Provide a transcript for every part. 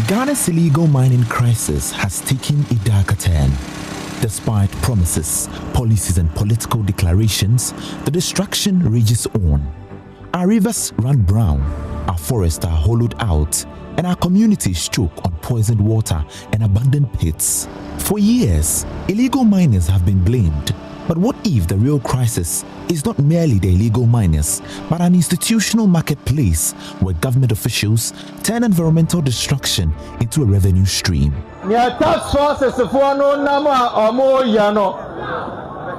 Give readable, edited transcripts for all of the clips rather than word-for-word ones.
Ghana's illegal mining crisis has taken a darker turn. Despite promises, policies and political declarations, the destruction rages on. Our rivers run brown, our forests are hollowed out, and our communities choke on poisoned water and abandoned pits. For years, illegal miners have been blamed. But what if the real crisis is not merely the illegal miners, but an institutional marketplace where government officials turn environmental destruction into a revenue stream? Tax forces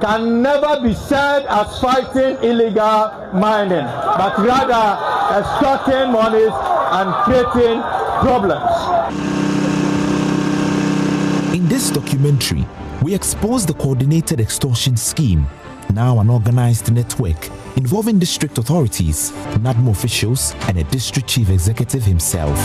can never be said as fighting illegal mining, but rather extracting monies and creating problems. In this documentary, we expose the coordinated extortion scheme, now an organized network involving district authorities, NADMO officials, and a district chief executive himself.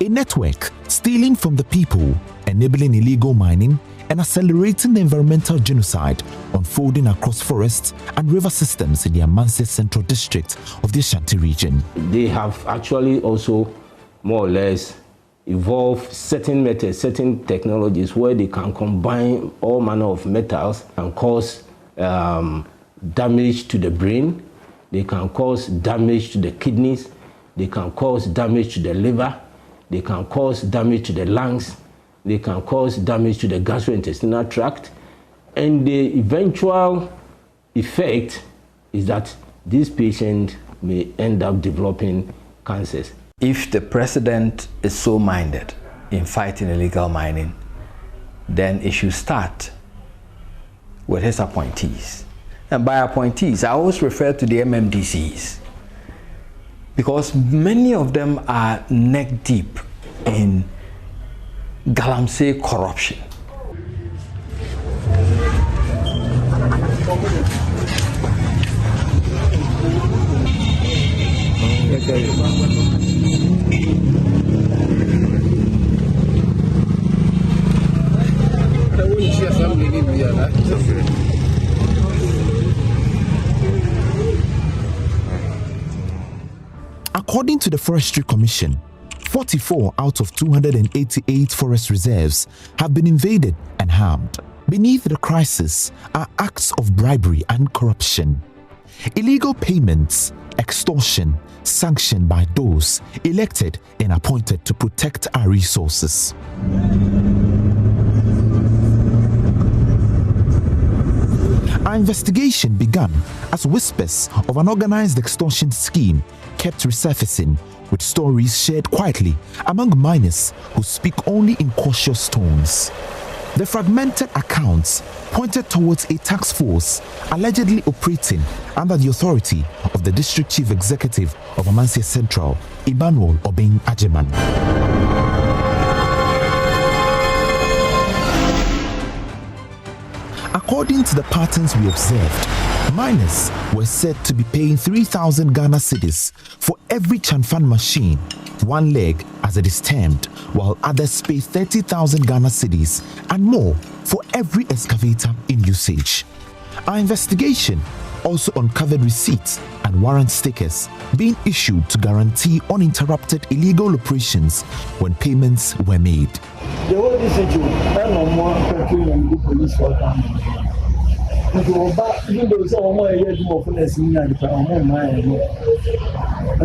A network stealing from the people, enabling illegal mining, and accelerating the environmental genocide unfolding across forests and river systems in the Amansie Central District of the Ashanti region. They have actually also more or less evolve certain methods, certain technologies where they can combine all manner of metals and cause damage to the brain. They can cause damage to the kidneys. They can cause damage to the liver. They can cause damage to the lungs. They can cause damage to the gastrointestinal tract. And the eventual effect is that this patient may end up developing cancers. If the president is so minded in fighting illegal mining, then it should start with his appointees. And by appointees, I always refer to the MMDCs, because many of them are neck deep in galamsey corruption. According to the Forestry Commission, 44 out of 288 forest reserves have been invaded and harmed. Beneath the crisis are acts of bribery and corruption, illegal payments, extortion, sanctioned by those elected and appointed to protect our resources. Our investigation began as whispers of an organized extortion scheme kept resurfacing, with stories shared quietly among miners who speak only in cautious tones. The fragmented accounts pointed towards a task force allegedly operating under the authority of the district chief executive of Amansie Central, Emmanuel Obeng Ajeman. According to the patterns we observed, miners were said to be paying 3,000 Ghana cedis for every Chanfan machine, one leg as it is termed, while others pay 30,000 Ghana cedis and more for every excavator in usage. Our investigation also uncovered receipts and warrant stickers being issued to guarantee uninterrupted illegal operations when payments were made. The whole decision, I know more country than the police for even though it's all my years more for less than and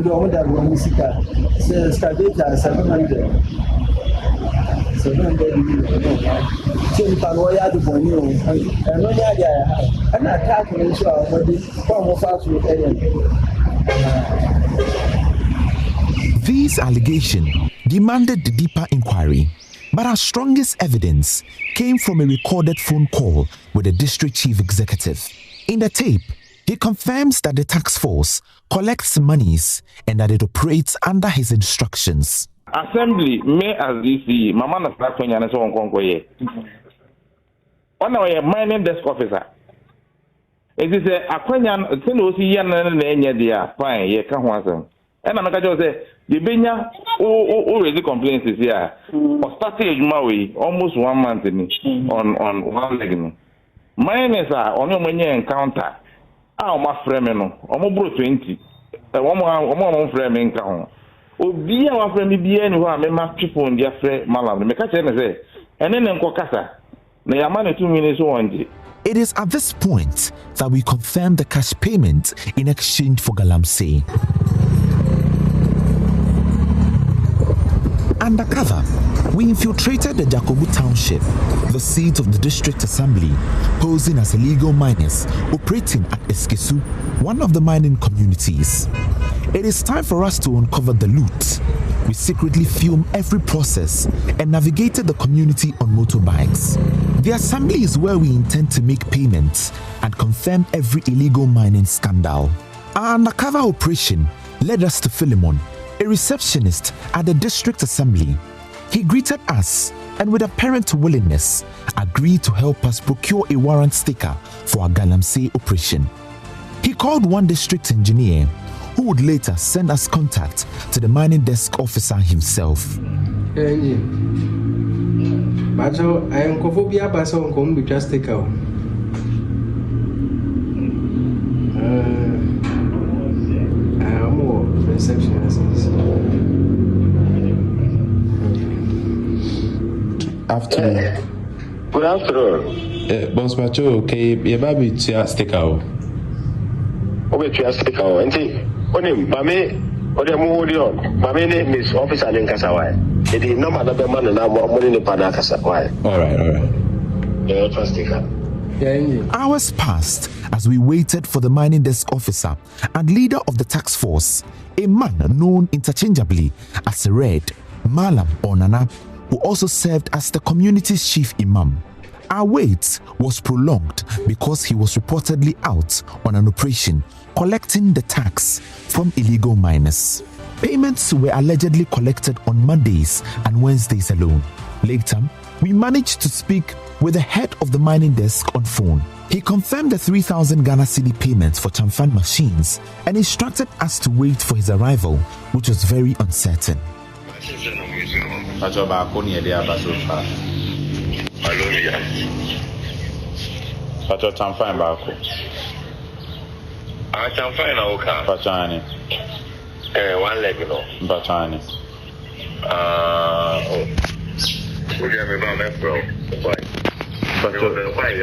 the one that one music started at 700. 700 million. So you can wire the money and no idea. I'm not talking about the form of fast with These allegations demanded the deeper inquiry, but our strongest evidence came from a recorded phone call with the district chief executive. In the tape, he confirms that the task force collects monies and that it operates under his instructions. Assembly may as DC, Mama na Slakonya na so onkonko ye. Ona we mining desk officer. It is a akwanya tin o si yan na enye dia fine ye ka ho asem. E na meka jo say the benya o raise complaints here. O start ejuma we almost 1 month ni on one leg no. Miners are on your encounter. Ah, my frame no. Omo bro 20. Omo frame nka ho. Obi a wa fra me bia ni ho a me ma people on dia frɛ malam me ka kyerɛ ne sɛ ene ne nkɔ kasa na ya ma ne 2 minutes wonje. It is at this point that we confirm the cash payment in exchange for galamsey. Undercover, we infiltrated the Jakobu Township, the seat of the district assembly, posing as illegal miners operating at Eskesu, one of the mining communities. It is time for us to uncover the loot. We secretly filmed every process and navigated the community on motorbikes. The assembly is where we intend to make payments and confirm every illegal mining scandal. Our undercover operation led us to Philemon, a receptionist at the district assembly. He greeted us and with apparent willingness agreed to help us procure a warrant sticker for our galamsey operation. He called one district engineer who would later send us contact to the mining desk officer himself. I am Kophobia Bason come just take out. I am more receptionist. Afternoon. Good afternoon. Boss Macho, okay, your baby to stick out. Okay, to stick out. And see, on him, Mame, or the Modio, Mame, Miss Officer in Casaway. It is no matter the man and I'm more in the Panacasaway. All right. Yeah, trust stick out. Hours passed as we waited for the mining desk officer and leader of the task force, a man known interchangeably as Red, Malam or Nana, who also served as the community's chief imam. Our wait was prolonged because he was reportedly out on an operation collecting the tax from illegal miners. Payments were allegedly collected on Mondays and Wednesdays alone. Later, we managed to speak with the head of the mining desk on phone. He confirmed the 3,000 Ghana cedi payments for Chamfan machines and instructed us to wait for his arrival, which was very uncertain. Pacho Chamfan Bako. Chamfan Oka. Pachani. One leg, you know. Pachani. We have a man from the fight. Pacho The fight,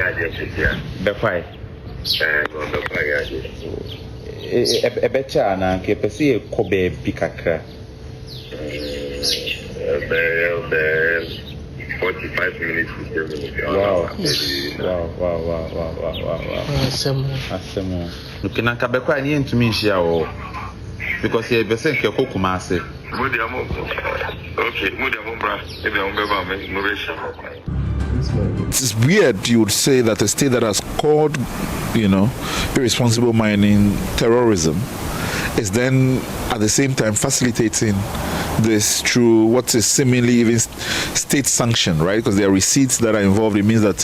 the fight. A better na kepesi kobe pikakra. 45 minutes to 7 minutes. Wow. Asemo. Nukina kabekwa ni ntumi nhia wo. Because ye be say keko kumase. Okay, It's weird you would say that a state that has called, irresponsible mining terrorism is then at the same time facilitating this through what is seemingly even state sanctioned, right? Because there are receipts that are involved. It means that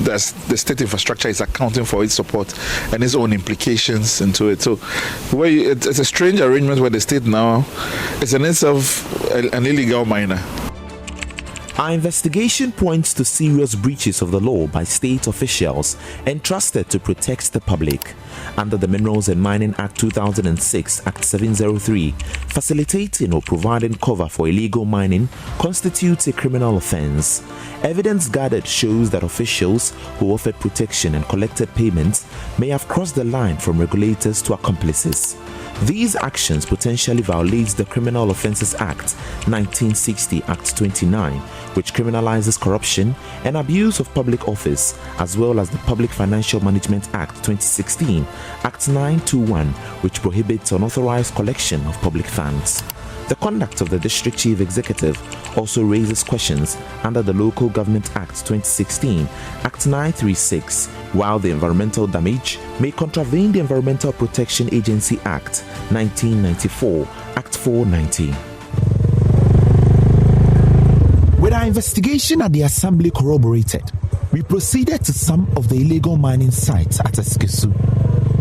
the state infrastructure is accounting for its support and its own implications into it. So it's a strange arrangement where the state now is in itself an illegal miner. Our investigation points to serious breaches of the law by state officials entrusted to protect the public. Under the Minerals and Mining Act 2006, Act 703, facilitating or providing cover for illegal mining constitutes a criminal offense. Evidence gathered shows that officials who offered protection and collected payments may have crossed the line from regulators to accomplices. These actions potentially violate the Criminal Offences Act 1960, Act 29, which criminalizes corruption and abuse of public office, as well as the Public Financial Management Act 2016, Act 921, which prohibits unauthorized collection of public funds. The conduct of the District Chief Executive also raises questions under the Local Government Act 2016, Act 936, while the environmental damage may contravene the Environmental Protection Agency Act 1994, Act 490. With our investigation at the Assembly corroborated, we proceeded to some of the illegal mining sites at Eskesu.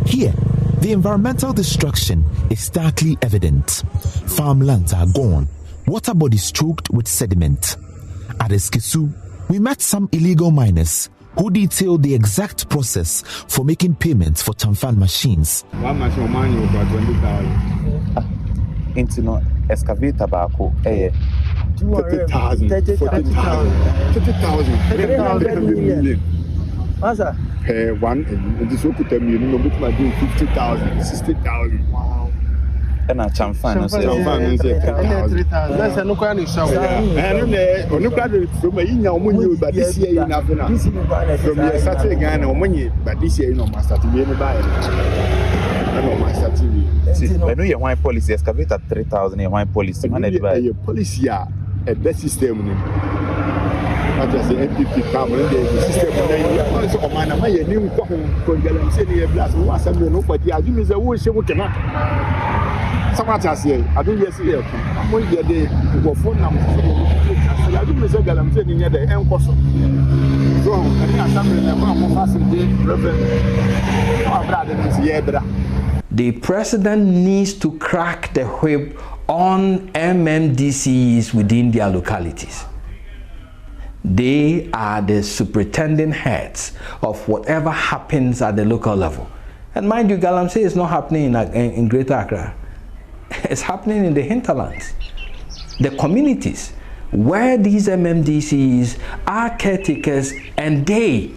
Here, the environmental destruction is starkly evident. Farmlands are gone, water bodies choked with sediment. At Eskesu, we met some illegal miners who detailed the exact process for making payments for Chamfan machines. One machine, man, you got 20,000. into no excavator baako 30,000. 30,000 million. Masa. One, and this could tell me, you know, book my doing 50,000, 60,000. Wow. And a chamfan, and 3,000. That's a no kind of shower. And on the graduate from a young but this year in Africa. From your Saturday Ghana or money, but this year, you know, master to be anybody. I know master TV. See, I know your wine policy excavator 3,000 in wine policy. Your policy, a best system. Not just the MPP come and the system. Also, man, my new program saying a blast was a nobody. I do miss a wish you cannot. Someone just say, I don't yes here. I'm going to get the phone number. I do miss a galam saying near the end person. So, I think something that I'm passing the reverend. The president needs to crack the whip on MMDCs within their localities. They are the superintendent heads of whatever happens at the local level. And mind you, Galamsey is not happening in Greater Accra. It's happening in the hinterlands. The communities where these MMDCs are caretakers and they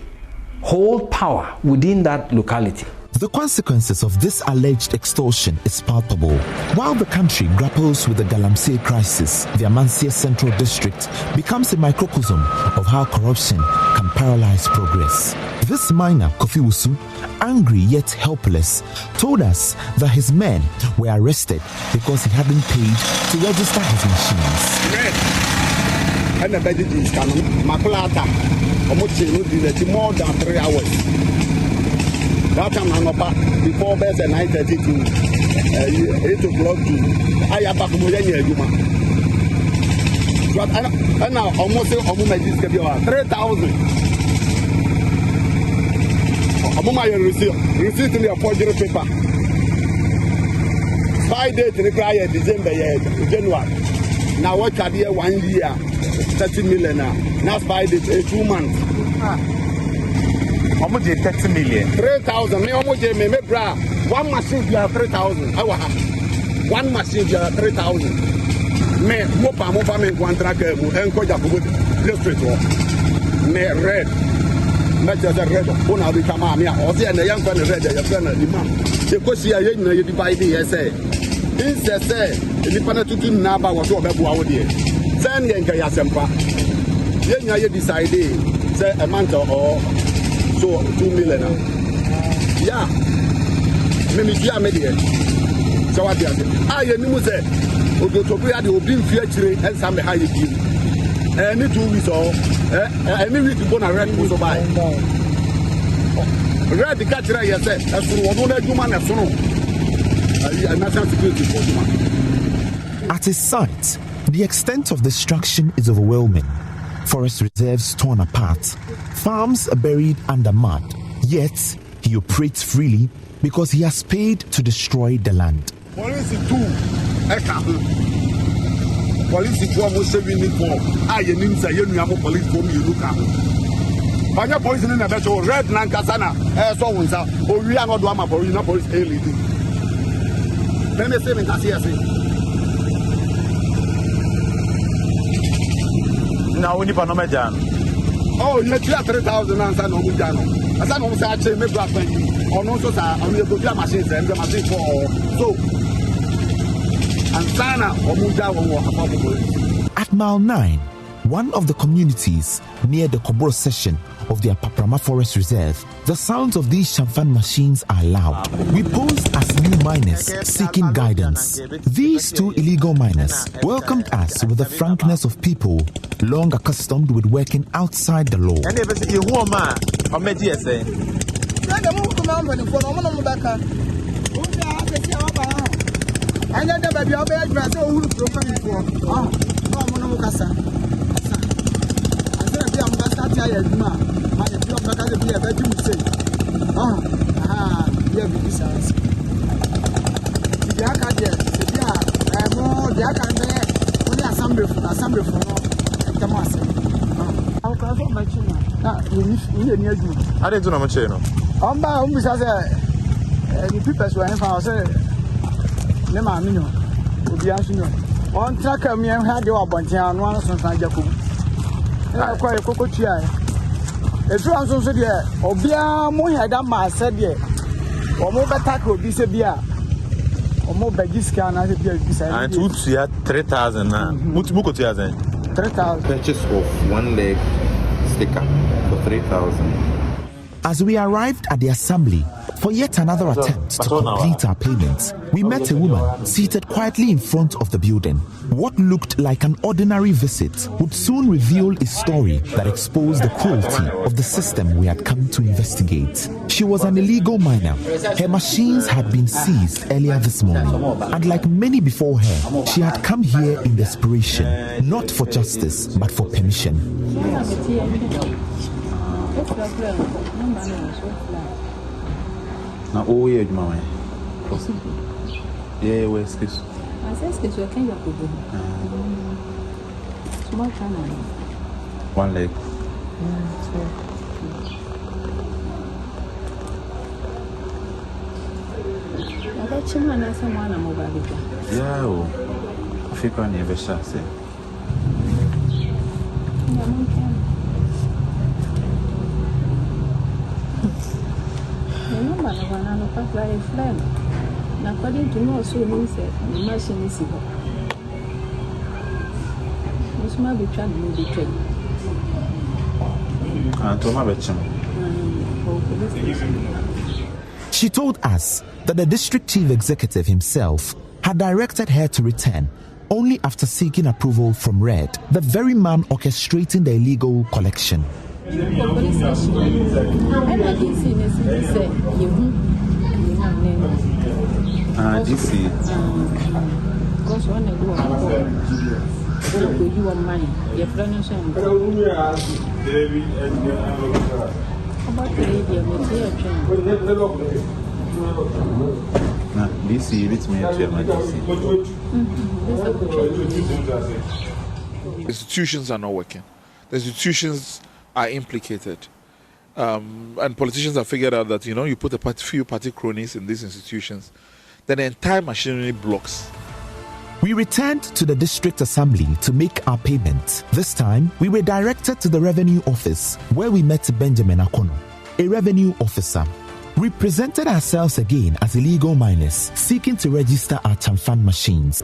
hold power within that locality. The consequences of this alleged extortion is palpable. While the country grapples with the Galamsey crisis, the Amansia Central District becomes a microcosm of how corruption can paralyze progress. This miner, Kofi Wusu, angry yet helpless, told us that his men were arrested because he hadn't paid to register his machines. And the bed is coming. Makulata, more than 3 hours. That time I'm up before best at 9:30 to 8 o'clock to I have back but and now almost say almost 3,000. Receipt in your forgery paper. 5 days to require December January. Now what can be 1 year 30 million now 5 days 2 months. How much is 30 million? 3,000. Me how much me bra? One machine you have 3,000. One machine you have 3,000. Me mopa me contract mu enko jabugo district wo. Me red. Me just red. Una bi kama me o se na yan red ya fe na imam. Se ko si aye na ye divide ye say. In say ni pana tutu na ba wo so obebu awo de. Send ye nka ya sempa. Ye nya ye decide say a month or so 2 million. Yeah. Maybe you are media. So what do you say? I knew that. Odo to be at the obin future and some high give. Any 2 weeks or any week to go and rent so buy. Read the catcher I said, as for one human as soon. National security for human. At his site, the extent of destruction is overwhelming. Forest reserves torn apart, farms are buried under mud, yet he operates freely because he has paid to destroy the land. Police too, police for almost 7 for I mean say you have police for me look at. Banya police in the better red nankasana so wonsa o wi an odo ama police na police e lead. Let me say me can see. Now we need to know. Oh, you have 3,000 and no Mujano. As I know, I say, maybe or no, so I'm going to go machines and the machine for so. And Sana or Mujano. At Mile 9, one of the communities near the Koboro section of the Apaprama Forest Reserve, the sounds of these Shamfan machines are loud. We posed as new miners seeking guidance. These 2 illegal miners welcomed us with the frankness of people long accustomed with working outside the law. I didn't do no much. Obiasuno. On track me and had your Bontian one son Jacob. I quite a cocoa chair. A trans also there. Obia Moya Dama said, yeah. Or more tackle, this a beer. Or more Bagiscan as a beer beside. And 3,000 now. Mutubuko 3,000. Purchase of one leg sticker for 3,000. As we arrived at the assembly for yet another attempt to complete our payments, we met a woman seated quietly in front of the building. What looked like an ordinary visit would soon reveal a story that exposed the cruelty of the system we had come to investigate. She was an illegal miner. Her machines had been seized earlier this morning, and like many before her, she had come here in desperation, not for justice, but for permission. Now, oh, yeah, my yeah, where's this? I said, you can go. Small channel. One leg. Yeah, oh, I think I never shall say. According to no so means the machine is here. This might be trying to be trained. She told us that the district chief executive himself had directed her to return only after seeking approval from Red, the very man orchestrating the illegal collection. DC. Because when I do you want money, your friends and about the lady, DC, it's me at Institutions are not working. The institutions are implicated. And politicians have figured out that, you put a few party cronies in these institutions, then the entire machinery blocks. We returned to the district assembly to make our payment. This time, we were directed to the revenue office where we met Benjamin Akono, a revenue officer. We presented ourselves again as illegal miners seeking to register our Chamfan machines.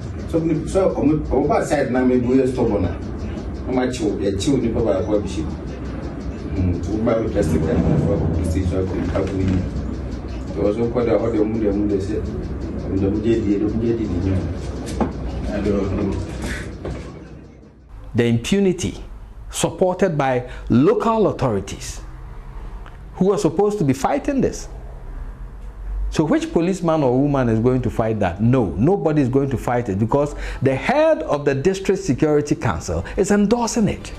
The impunity supported by local authorities who are supposed to be fighting this. So which policeman or woman is going to fight that? No, nobody is going to fight it because the head of the District Security Council is endorsing it.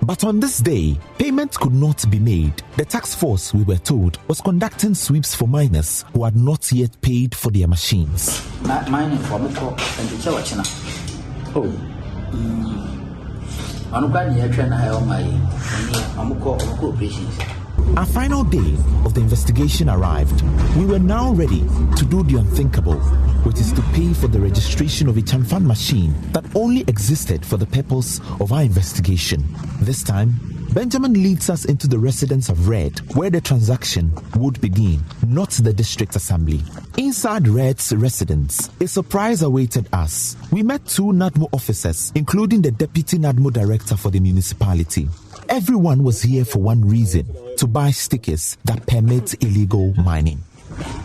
But on this day, payment could not be made. The task force, we were told, was conducting sweeps for miners who had not yet paid for their machines. Mining for me and the Chawachina. Oh. Our final day of the investigation arrived. We were now ready to do the unthinkable, which is to pay for the registration of a Chamfan machine that only existed for the purpose of our investigation. This time, Benjamin leads us into the residence of Red, where the transaction would begin, not the district assembly. Inside Red's residence, a surprise awaited us. We met two NADMO officers, including the deputy NADMO director for the municipality. Everyone was here for one reason: to buy stickers that permit illegal mining.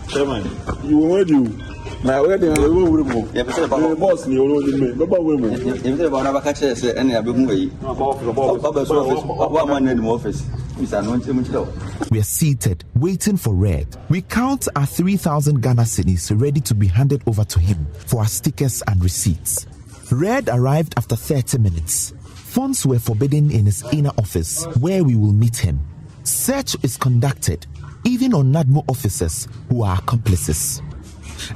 Chairman, you were you. Now, where the boss, you know, we are seated, waiting for Red. We count our 3,000 Ghana cedis ready to be handed over to him for our stickers and receipts. Red arrived after 30 minutes. Funds were forbidden in his inner office, where we will meet him. Search is conducted, even on NADMO officers who are accomplices.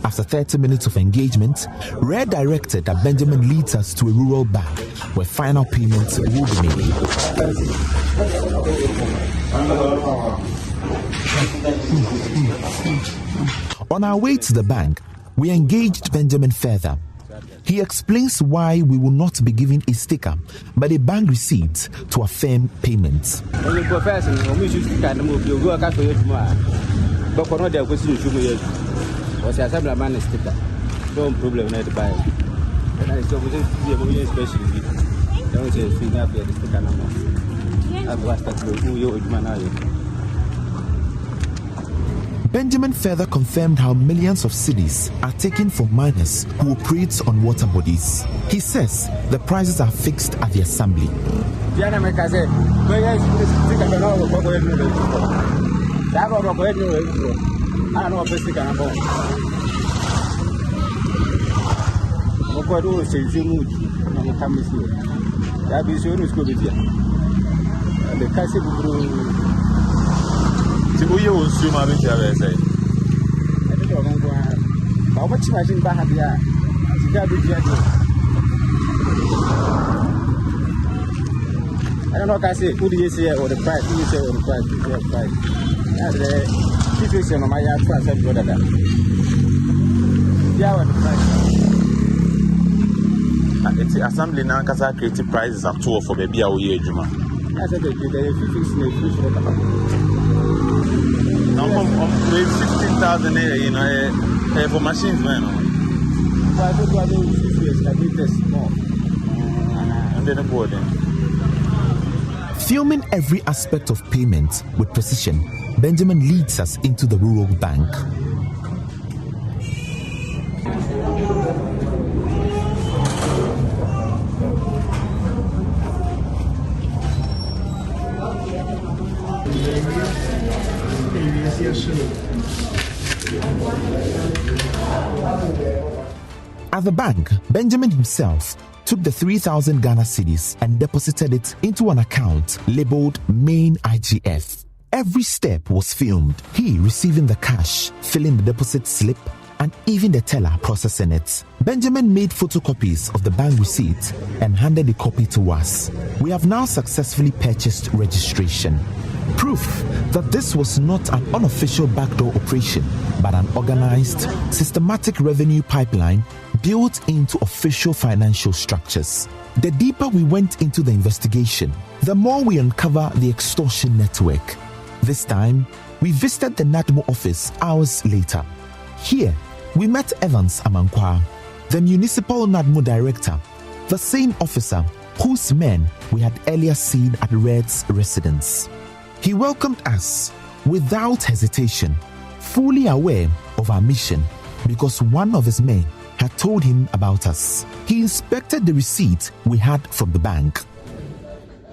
After 30 minutes of engagement, Red directed that Benjamin leads us to a rural bank where final payments will be made. On our way to the bank, we engaged Benjamin further. He explains why we will not be giving a sticker, but a bank receipt to affirm payment. Benjamin further confirmed how millions of cedis are taken from miners who operate on water bodies. He says the prices are fixed at the assembly. I don't know what I say, who do you say or the price, who you say or the price, that's the situation of my yard price and what other. Yeah, what the price. It's assembly now because I creative prices are two for baby our year, Juma. That's a bit, the fish number of 15,000 you know, for machines, man. Why do I do 6 years? I did this more. And then a board. Filming every aspect of payment with precision, Benjamin leads us into the rural bank. At the bank, Benjamin himself took the 3,000 Ghana cedis and deposited it into an account labeled Main IGF. Every step was filmed. He receiving the cash, filling the deposit slip, and even the teller processing it. Benjamin made photocopies of the bank receipt and handed a copy to us. We have now successfully purchased registration. Proof that this was not an unofficial backdoor operation, but an organized, systematic revenue pipeline built into official financial structures. The deeper we went into the investigation, the more we uncover the extortion network. This time, we visited the NADMO office hours later. Here, we met Evans Amankwa, the municipal NADMO director, the same officer whose men we had earlier seen at Red's residence. He welcomed us without hesitation, fully aware of our mission because one of his men had told him about us. He inspected the receipt we had from the bank.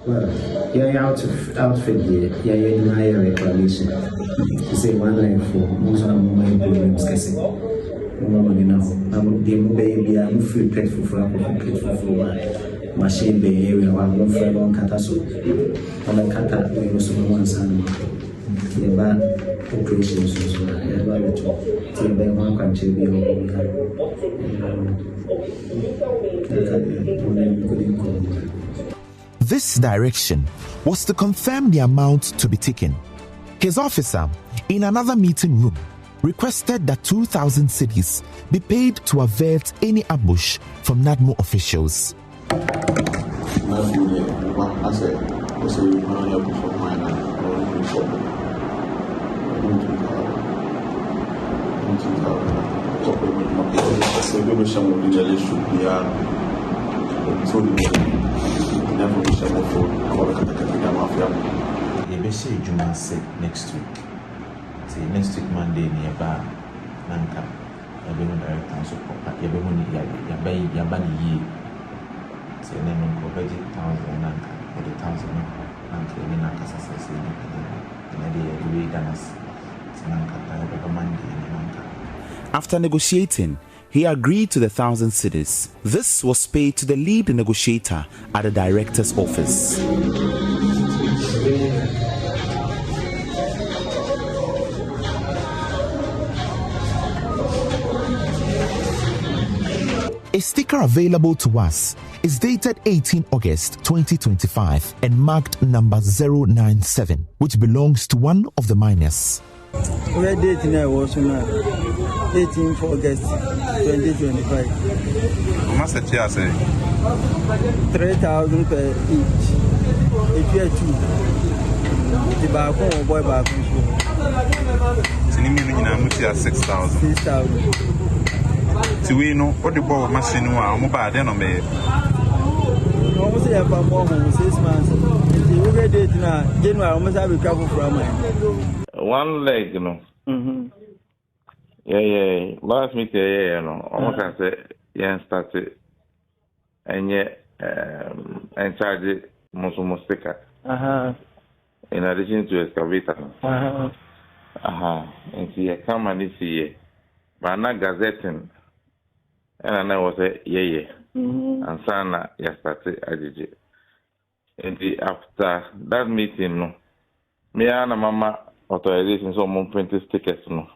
Well, you're outfit here, you're in my reclamation. You say 1 line for most of my problems. I'm baby, I'm free grateful for machine bay area, one friend on Cataso. On the Cata, we also one son. The bad operations was about to take them one country. This direction was to confirm the amount to be taken. His officer, in another meeting room, requested that 2,000 cedis be paid to avert any ambush from NADMO officials. Next week. See, next week Monday nearby Nanka. I've been director and support. You've been Yabani ye. Say, name and budget 1,000 Nanka for the 1,000 Nanka in Nanka Sassy. And the way Danas Nanka Monday in Nanka. After negotiating, he agreed to the 1,000 cedis. This was paid to the lead negotiator at the director's office. A sticker available to us is dated 18 August 2025 and marked number 097, which belongs to one of the miners. Where date now was 18th August 2025. How much did you say? 3,000 per each. If you are two, the back home boy back home. So you mean you have 6,000? 6,000. So we know what the ball machine are mobile then on me. Almost a perform 6 months. If you get it now, January almost have a couple from mine. One leg, you know. Yeah. Last meeting, you know. Almost I say, yeah, started. And yet, and charge it most sticker. In addition to excavator. And see, I come and see, but not gazetting. And I was a yeah. And Sana, yesterday, I did it. And after that meeting, no, me and Mama authorization so mon print stickers, no.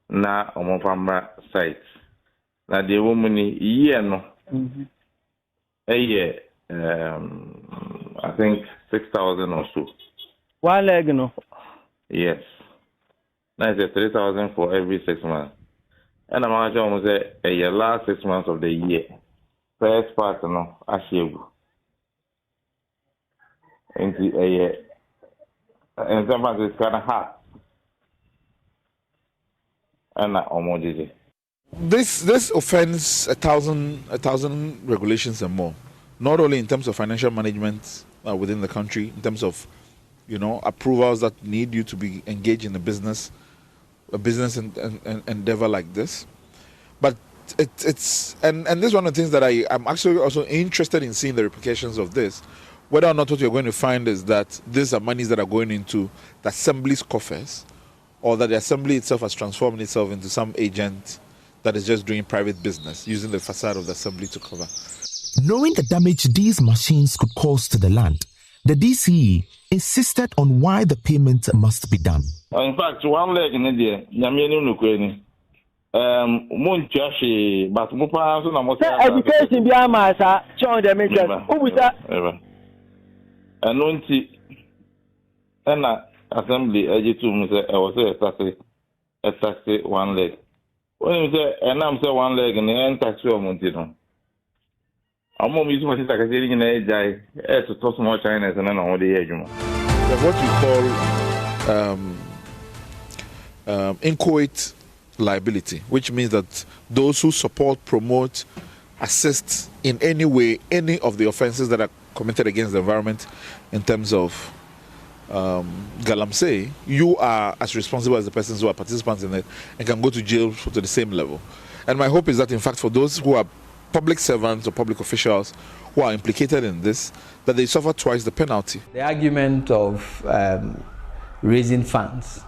Na on my site. Now the woman year, no. A year, I think 6,000 or so. 1 leg, no? Yes. Now it's 3,000 for every 6 months. And I'm almost a year last 6 months of the year. First part, no, I shave. And a year. And sometimes it's kind of hard. And I almost did it. This offends a thousand regulations and more, not only in terms of financial management within the country, in terms of approvals that need you to be engaged in a business endeavor like this, but it's and this is one of the things that I'm actually also interested in seeing the repercussions of this, whether or not what you're going to find is that these are monies that are going into the assembly's coffers, or that the assembly itself has transformed itself into some agent that is just doing private business, using the facade of the assembly to cover. Knowing the damage these machines could cause to the land, the DCE insisted on why the payment must be done. In fact, 1 leg in India, Yamiani Nukweni. Munchashi, but Mupa, education behind my sir, John the Major. Who was that? And Nunti and assembly, I was a taxi 1 leg. When you say, and I'm saying 1 leg in the end taxi or Montino. I'm more using my sister in a day, as to toss more Chinese and then on the age. What you call inchoate liability, which means that those who support, promote, assist in any way any of the offenses that are committed against the environment in terms of galamsey, you are as responsible as the persons who are participants in it and can go to jail to the same level. And my hope is that, in fact, for those who are public servants or public officials who are implicated in this, that they suffer twice the penalty. The argument of raising funds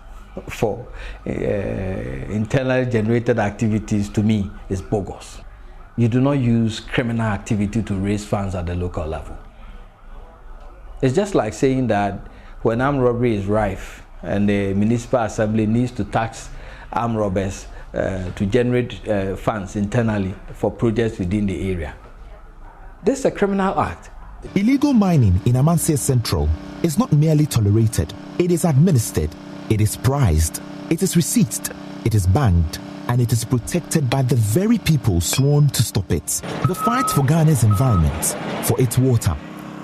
for internally generated activities, to me, is bogus. You do not use criminal activity to raise funds at the local level. It's just like saying that when armed robbery is rife and the municipal assembly needs to tax armed robbers to generate funds internally for projects within the area. This is a criminal act. Illegal mining in Amancia Central is not merely tolerated, it is administered, it is prized, it is receipted, it is banned, and it is protected by the very people sworn to stop it. The fight for Ghana's environment, for its water,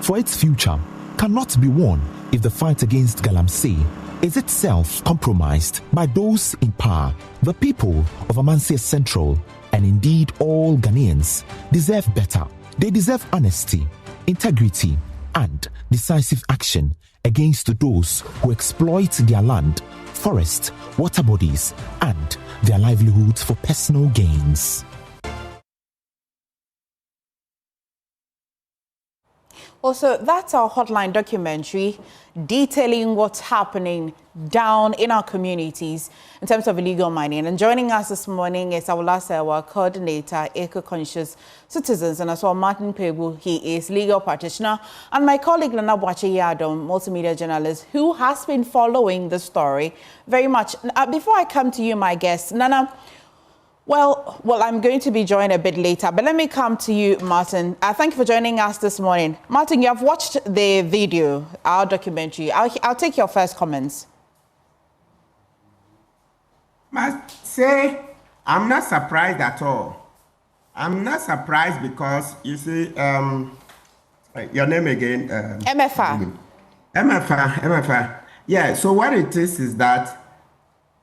for its future, cannot be won if the fight against galamsey is itself compromised by those in power. The people of Amancia Central, and indeed all Ghanaians, deserve better. They deserve honesty, integrity, and decisive action against those who exploit their land, forest, water bodies, and their livelihoods for personal gains. Also, that's our hotline documentary detailing what's happening down in our communities in terms of illegal mining. And joining us this morning is our coordinator, Eco-Conscious Citizens, and as well Martin Pegu. He is legal practitioner, and my colleague Nana Boache-Yadom, multimedia journalist, who has been following the story very much. Before I come to you, my guest, Nana, well, I'm going to be joined a bit later, but let me come to you, Martin. Thank you for joining us this morning. Martin, you have watched the video, our documentary. I'll take your first comments. Must say, I'm not surprised at all. I'm not surprised because, you see, your name again? MFA. MFA. Yeah, so what it is that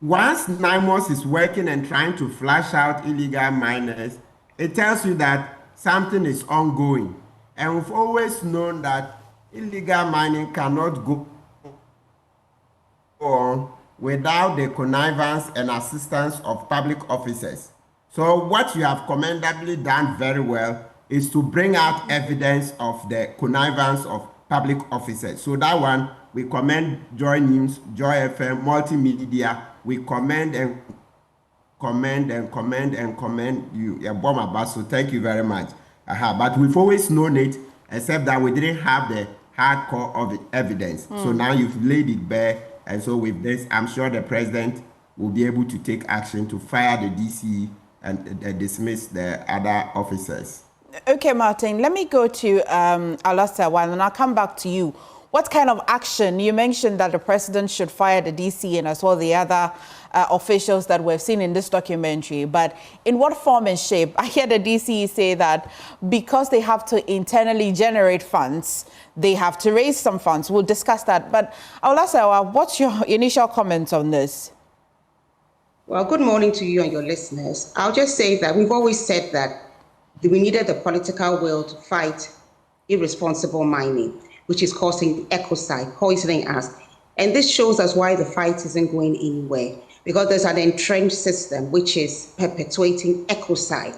once NADMO is working and trying to flush out illegal miners, it tells you that something is ongoing. And we've always known that illegal mining cannot go on without the connivance and assistance of public officers. So what you have commendably done very well is to bring out evidence of the connivance of public officers. So that one, we commend JoyNews, Joy FM, Multimedia. We commend and commend you. So thank you very much. But we've always known it, except that we didn't have the hardcore of the evidence. So now you've laid it bare. And so with this, I'm sure the president will be able to take action to fire the DC and dismiss the other officers. Okay, Martin, let me go to Alastair Wan, and I'll come back to you. What kind of action? You mentioned that the president should fire the DC and as well the other officials that we've seen in this documentary. But in what form and shape? I hear the DC say that because they have to internally generate funds, they have to raise some funds. We'll discuss that. But Alastair, what's your initial comments on this? Well, good morning to you and your listeners. I'll just say that we've always said that we needed the political will to fight irresponsible mining, which is causing ecocide, poisoning us. And this shows us why the fight isn't going anywhere, because there's an entrenched system which is perpetuating ecocide.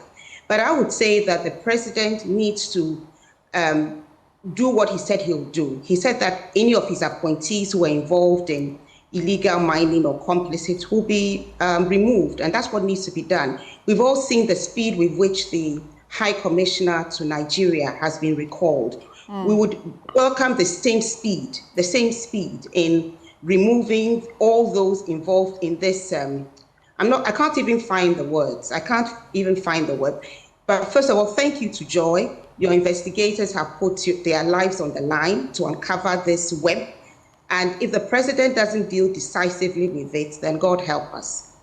But I would say that the president needs to do what he said he'll do. He said that any of his appointees who were involved in illegal mining or complicit will be removed, and that's what needs to be done. We've all seen the speed with which the High Commissioner to Nigeria has been recalled. We would welcome the same speed in removing all those involved in this. I can't even find the words. I can't even find the word. But first of all, thank you to Joy. Your investigators have put their lives on the line to uncover this web. And if the president doesn't deal decisively with it, then God help us.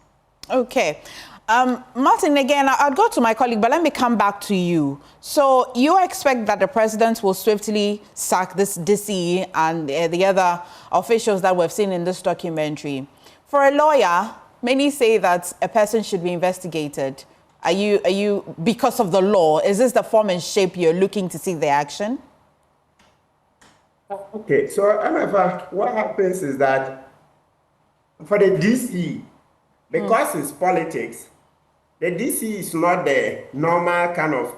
Okay. Martin, again, I'll go to my colleague, but let me come back to you. So you expect that the president will swiftly sack this DC and the other officials that we've seen in this documentary. For a lawyer, many say that a person should be investigated. Are you, because of the law, is this the form and shape you're looking to see the action? Okay, so MFA, what happens is that for the DC, because it's politics, the DC is not the normal kind of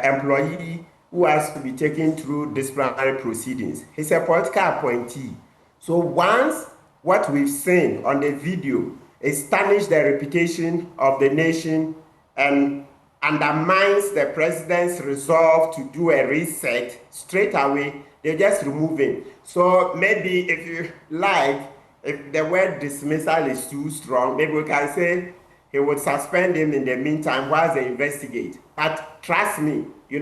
employee who has to be taken through disciplinary proceedings. He's a political appointee. So once what we've seen on the video is tarnish the reputation of the nation and undermines the president's resolve to do a reset, straight away, they just remove him. So maybe if you like, if the word dismissal is too strong, maybe we can say he would suspend him in the meantime while they investigate. But trust me, we'll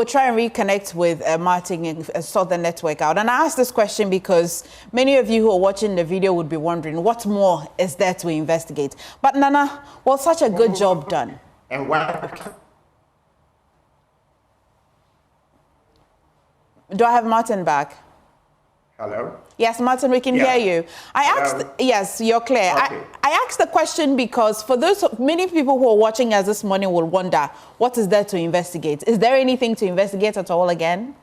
try and reconnect with Martin and sort the network out. And I ask this question because many of you who are watching the video would be wondering, what more is there to investigate? But Nana, well, such a good job done. And what? Do I have Martin back? Hello? Yes, Martin, we can hear you. Yes, you're clear. Okay. I asked the question because for many people who are watching us this morning will wonder, what is there to investigate? Is there anything to investigate at all again?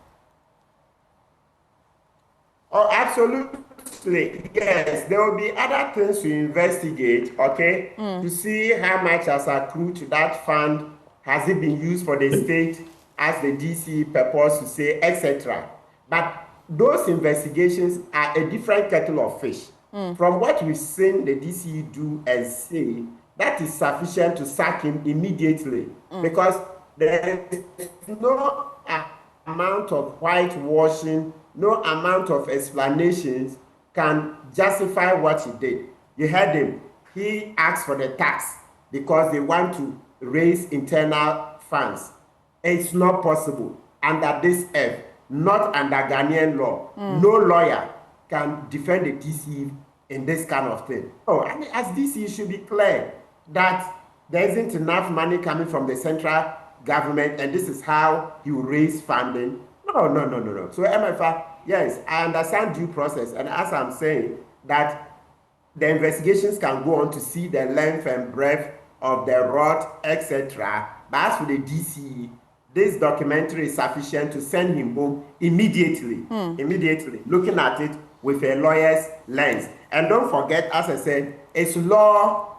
Oh, absolutely. Yes, there will be other things to investigate, okay? To see how much has accrued to that fund, has it been used for the state, as the DC purports to say, etc. But those investigations are a different kettle of fish. From what we've seen the DC do and say, that is sufficient to sack him immediately, because there is no amount of whitewashing, no amount of explanations can justify what he did. You heard him. He asked for the tax because they want to raise internal funds. It's not possible under this F, not under Ghanaian law. No lawyer can defend the DC in this kind of thing. Oh, I mean, as DC, it should be clear that there isn't enough money coming from the central government, and this is how you raise funding. No. So MFR, yes, I understand due process, and as I'm saying, that the investigations can go on to see the length and breadth of the rot, etc. But as for the DCE, this documentary is sufficient to send him home immediately. Immediately, looking at it with a lawyer's lens. And don't forget, as I said, it's law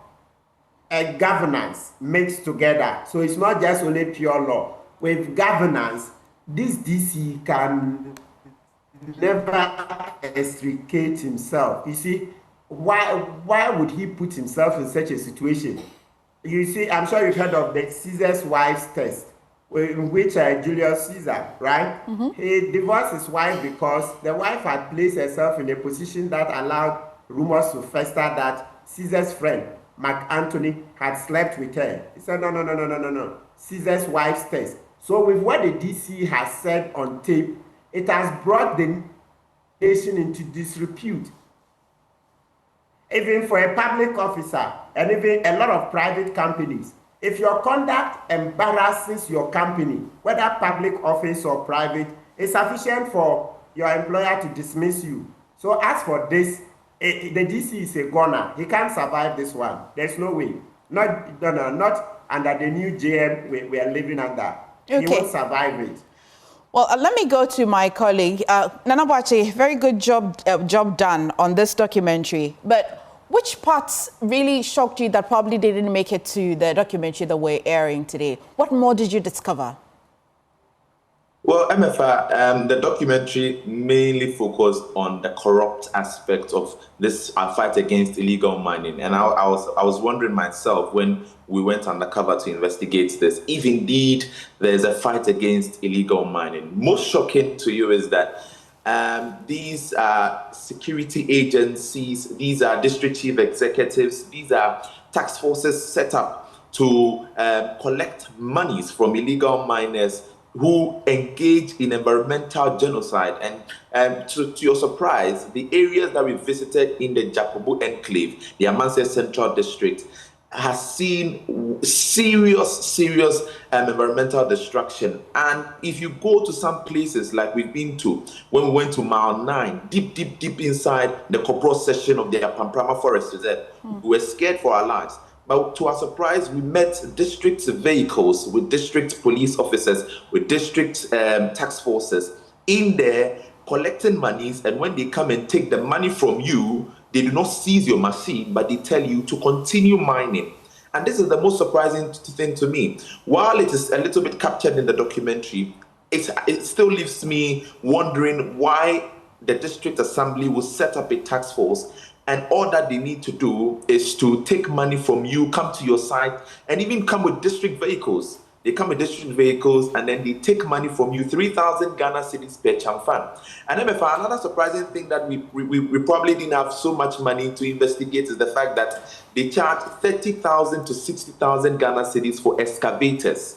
and governance mixed together. So it's not just only pure law. With governance, this DC can never extricate himself. You see, why would he put himself in such a situation? You see, I'm sure you've heard of the Caesar's wife's test, in which Julius Caesar, right? He divorced his wife because the wife had placed herself in a position that allowed rumors to fester that Caesar's friend, Mark Antony, had slept with her. He said, no. Caesar's wife's test. So with what the DC has said on tape, it has brought the nation into disrepute. Even for a public officer and even a lot of private companies, if your conduct embarrasses your company, whether public office or private, it's sufficient for your employer to dismiss you. So as for this, the DC is a goner. He can't survive this one. There's no way. Not under the new JM we are living under. Okay. He won't survive it. Well, let me go to my colleague. Nana Boakye, very good job done on this documentary. But which parts really shocked you that probably didn't make it to the documentary that we're airing today? What more did you discover? Well, MFR, the documentary mainly focused on the corrupt aspect of this fight against illegal mining. And I was wondering myself when we went undercover to investigate this, if indeed there's a fight against illegal mining. Most shocking to you is that these are security agencies, these are district chief executives, these are task forces set up to collect monies from illegal miners who engage in environmental genocide. And to your surprise, the areas that we visited in the Jakobu enclave, the Amanse Central District, has seen serious environmental destruction. And if you go to some places like we've been to, when we went to Mile 9, deep inside the Kopro section of the Pamprama Forest Reserve, we were scared for our lives. But to our surprise, we met district vehicles with district police officers, with district task forces in there collecting monies. And when they come and take the money from you, they do not seize your machine, but they tell you to continue mining. And this is the most surprising thing to me. While it is a little bit captured in the documentary, it still leaves me wondering why the district assembly will set up a task force, and all that they need to do is to take money from you, come to your site, and even come with district vehicles. They come with district vehicles, and then they take money from you, 3,000 Ghana cedis per chamfan. And then for another surprising thing that we probably didn't have so much money to investigate is the fact that they charge 30,000 to 60,000 Ghana cedis for excavators.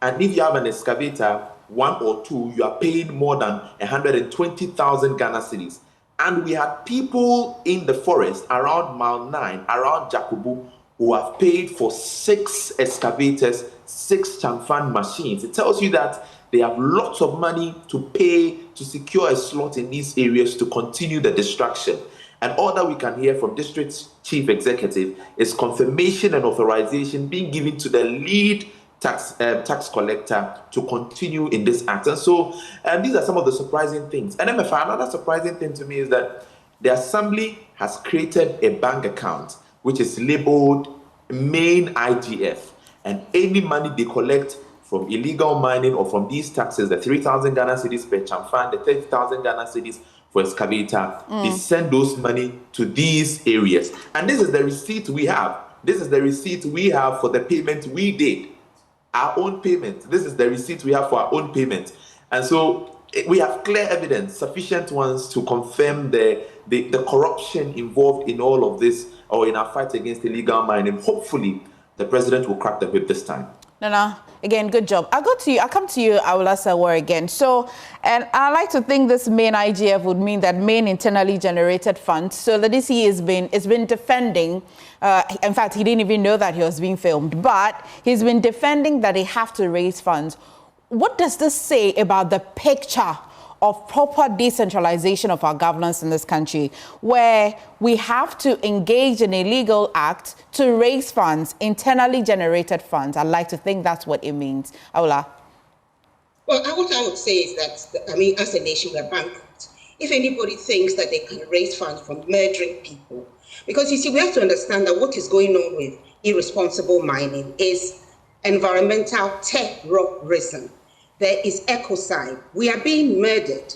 And if you have an excavator, one or two, you are paying more than 120,000 Ghana cedis. And we had people in the forest around Mile 9, around Jakobu, who have paid for 6 excavators, 6 chamfan machines. It tells you that they have lots of money to pay to secure a slot in these areas to continue the destruction. And all that we can hear from district chief executive is confirmation and authorization being given to the lead tax collector to continue in this act. And so these are some of the surprising things. And MFR, another surprising thing to me is that the assembly has created a bank account which is labeled main IGF, and any money they collect from illegal mining or from these taxes, the 3,000 Ghana cedis per chamfan, the 30,000 Ghana cedis for excavator, they send those money to these areas. And this is the receipt we have. This is the receipt we have for the payment we did. Our own payment. This is the receipt we have for our own payment. And so we have clear evidence, sufficient ones to confirm the corruption involved in all of this, or in our fight against illegal mining. Hopefully, the president will crack the whip this time. Nana, again, good job. I come to you, Awula Sawar again. So, and I like to think this main IGF would mean that main internally generated funds. So the DC has been defending, in fact, he didn't even know that he was being filmed, but he's been defending that they have to raise funds. What does this say about the picture of proper decentralization of our governance in this country, where we have to engage in a legal act to raise funds, internally generated funds? I'd like to think that's what it means. Awula. Well, what I would say is that, as a nation, we're bankrupt. If anybody thinks that they can raise funds from murdering people, because you see, we have to understand that what is going on with irresponsible mining is environmental terrorism. There is ecocide. We are being murdered.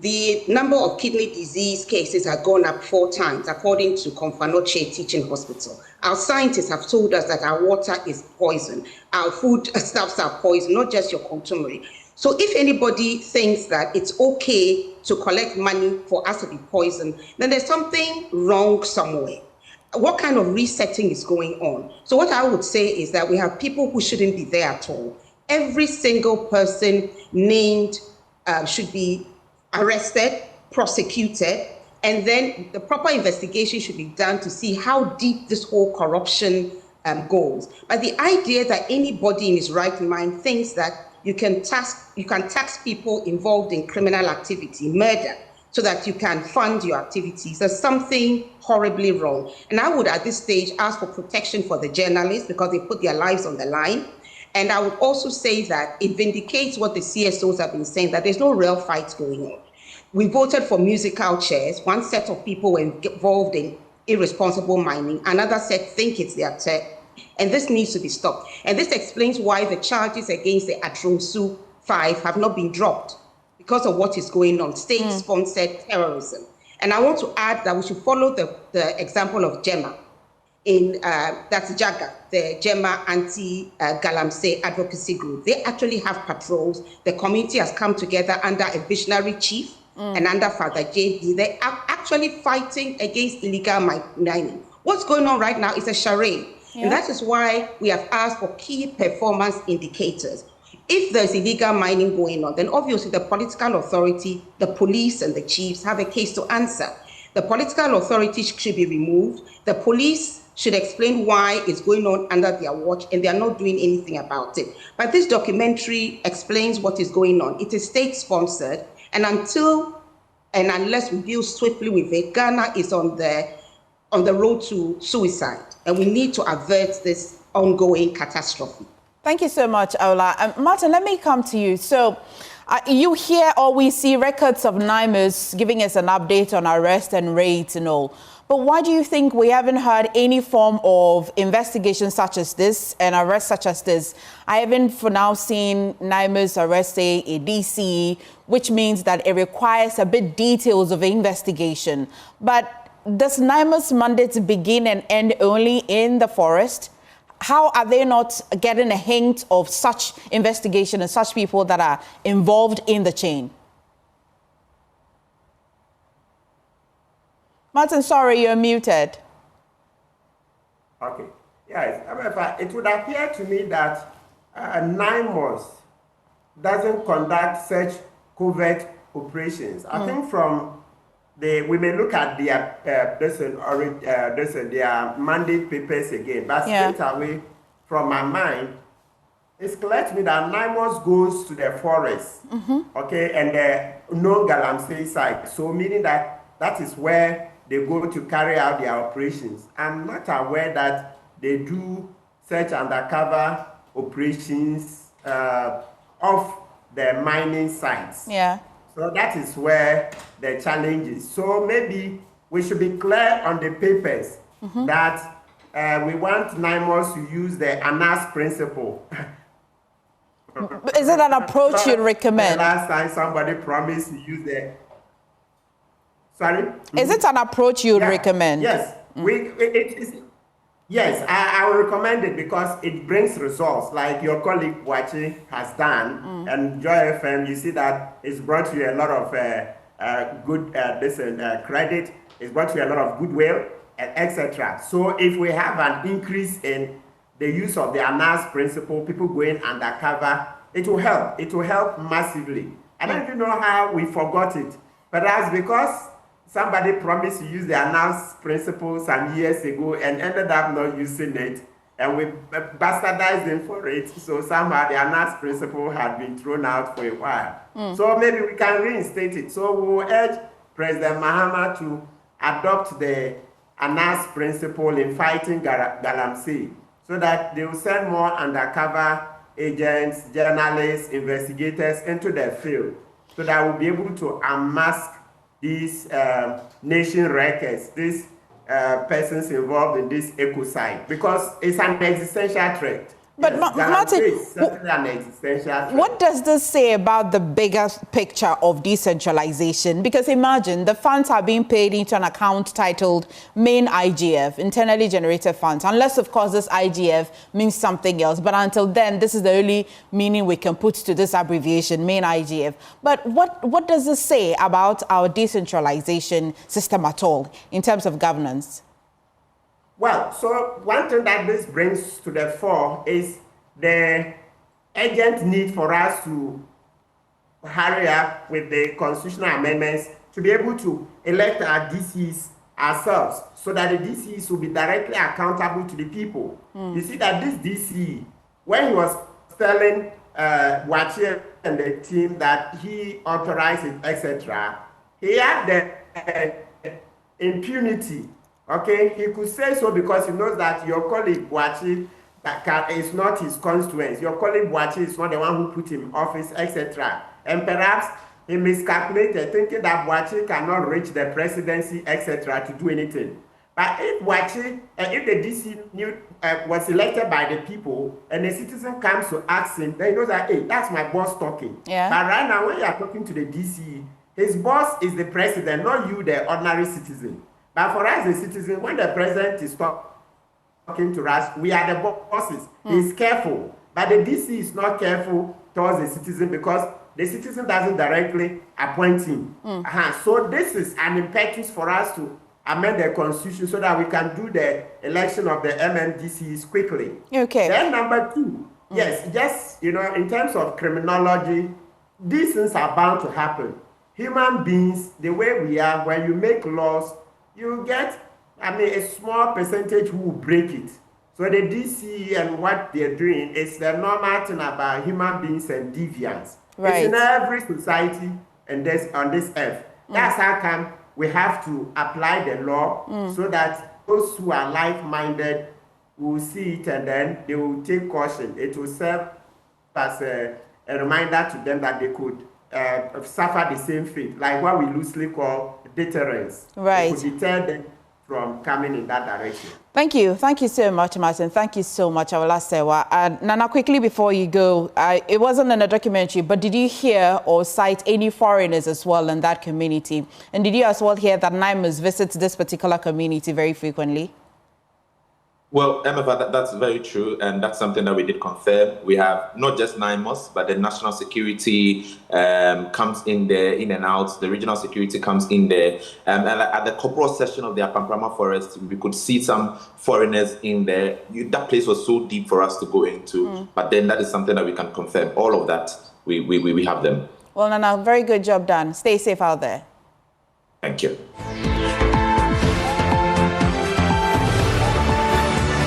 The number of kidney disease cases have gone up 4 times, according to Komfanoche Teaching Hospital. Our scientists have told us that our water is poison. Our food stuffs are poison, not just your contumely. So if anybody thinks that it's okay to collect money for us to be poisoned, then there's something wrong somewhere. What kind of resetting is going on? So what I would say is that we have people who shouldn't be there at all. Every single person named should be arrested, prosecuted, and then the proper investigation should be done to see how deep this whole corruption goes. But the idea that anybody in his right mind thinks that you can tax people involved in criminal activity, murder, so that you can fund your activities, there's something horribly wrong. And I would at this stage ask for protection for the journalists because they put their lives on the line. And I would also say that it vindicates what the CSOs have been saying, that there's no real fight going on. We voted for musical chairs. One set of people were involved in irresponsible mining. Another set think it's their turn. And this needs to be stopped. And this explains why the charges against the Atromsu 5 have not been dropped, because of what is going on, state-sponsored terrorism. And I want to add that we should follow the example of GEMA. That's JAGA, the GEMA Anti-Galamsey Advocacy Group. They actually have patrols. The community has come together under a visionary chief and under Father JD. They are actually fighting against illegal mining. What's going on right now is a charade. Yeah. And that is why we have asked for key performance indicators. If there's illegal mining going on, then obviously the political authority, the police and the chiefs have a case to answer. The political authority should be removed. The police should explain why it's going on under their watch, and they are not doing anything about it. But this documentary explains what is going on. It is state-sponsored, and until and unless we deal swiftly with it, Ghana is on the road to suicide, and we need to avert this ongoing catastrophe. Thank you so much, Awula. Martin, let me come to you. So you hear or we see records of NADMO giving us an update on arrest and raids and all. But why do you think we haven't heard any form of investigation such as this and arrest such as this? I haven't for now seen NADMO arrest, say, a DC, which means that it requires a bit details of investigation. But does NADMO's mandate begin and end only in the forest? How are they not getting a hint of such investigation and such people that are involved in the chain? Martin, sorry, you're muted. Okay. Yes, however, it would appear to me that NADMO doesn't conduct such covert operations. I think from we may look at their their mandate papers again, but straight away from my mind, it's clear to me that NADMO goes to the forest, okay, and the non-Galamsey site. So meaning that is where they go to carry out their operations. I'm not aware that they do such undercover operations off the mining sites. Yeah. So that is where the challenge is. So maybe we should be clear on the papers that we want NADMO to use the ANAS principle. Is it an approach you'd recommend? The last time somebody promised to use the... Sorry? Is it an approach you'd recommend? Yes. Yes, I will recommend it because it brings results, like your colleague Wachi has done, and Joy FM. You see that it's brought you a lot of good credit. It's brought you a lot of goodwill, etc. So if we have an increase in the use of the ANAS principle, people going undercover, it will help. It will help massively. I don't even know how we forgot it. Perhaps because somebody promised to use the ANAS principle some years ago and ended up not using it, and we bastardized them for it. So somehow the ANAS principle had been thrown out for a while. So maybe we can reinstate it. So we will urge President Mahama to adopt the ANAS principle in fighting Galamsey, so that they will send more undercover agents, journalists, investigators into the field, so that we'll be able to unmask these nation wreckers, these persons involved in this ecocide, because it's an existential threat. But yes, Martin, what does this say about the bigger picture of decentralization? Because imagine the funds are being paid into an account titled main IGF, internally generated funds, unless of course this IGF means something else. But until then, this is the only meaning we can put to this abbreviation, main IGF. But what does this say about our decentralization system at all in terms of governance? Well, so one thing that this brings to the fore is the urgent need for us to hurry up with the constitutional amendments to be able to elect our DCs ourselves, so that the DCs will be directly accountable to the people. You see that this DC, when he was telling Wachi and the team that he authorized it, etc., he had the impunity. Okay, he could say so because he knows that your colleague Wachi is not his constituent. Your colleague Wachi is not the one who put him in office, etc. And perhaps he miscalculated, thinking that Wachi cannot reach the presidency, etc., to do anything. But if Wachi, if the DC was elected by the people, and the citizen comes to ask him, then he knows that, hey, that's my boss talking. Yeah. But right now, when you are talking to the DC, his boss is the president, not you, the ordinary citizen. But for us, the citizen, when the president is talking to us, we are the bosses. He's careful. But the DC is not careful towards the citizen because the citizen doesn't directly appoint him. So this is an impetus for us to amend the constitution so that we can do the election of the MMDCs quickly. Okay. Then number two, yes, just, in terms of criminology, these things are bound to happen. Human beings, the way we are, when you make laws, you get, a small percentage who will break it. So the DC and what they're doing is the normal thing about human beings and deviance. Right. It's in every society and on this earth. That's how come we have to apply the law so that those who are like-minded will see it and then they will take caution. It will serve as a reminder to them that they could suffer the same fate, like what we loosely call deterrence. Right. It could deter them from coming in that direction. Thank you. Thank you so much, Martin. Thank you so much, Awala Sewa. Nana, quickly before you go, it wasn't in a documentary, but did you hear or cite any foreigners as well in that community? And did you as well hear that NADMO visits this particular community very frequently? Well, MFA, that's very true, and that's something that we did confirm. We have not just NADMO, but the national security comes in there, in and out. The regional security comes in there. And at the corporal section of the Apamprama Forest, we could see some foreigners in there. That place was so deep for us to go into, but then that is something that we can confirm. All of that, we have them. Well, Nana, very good job done. Stay safe out there. Thank you.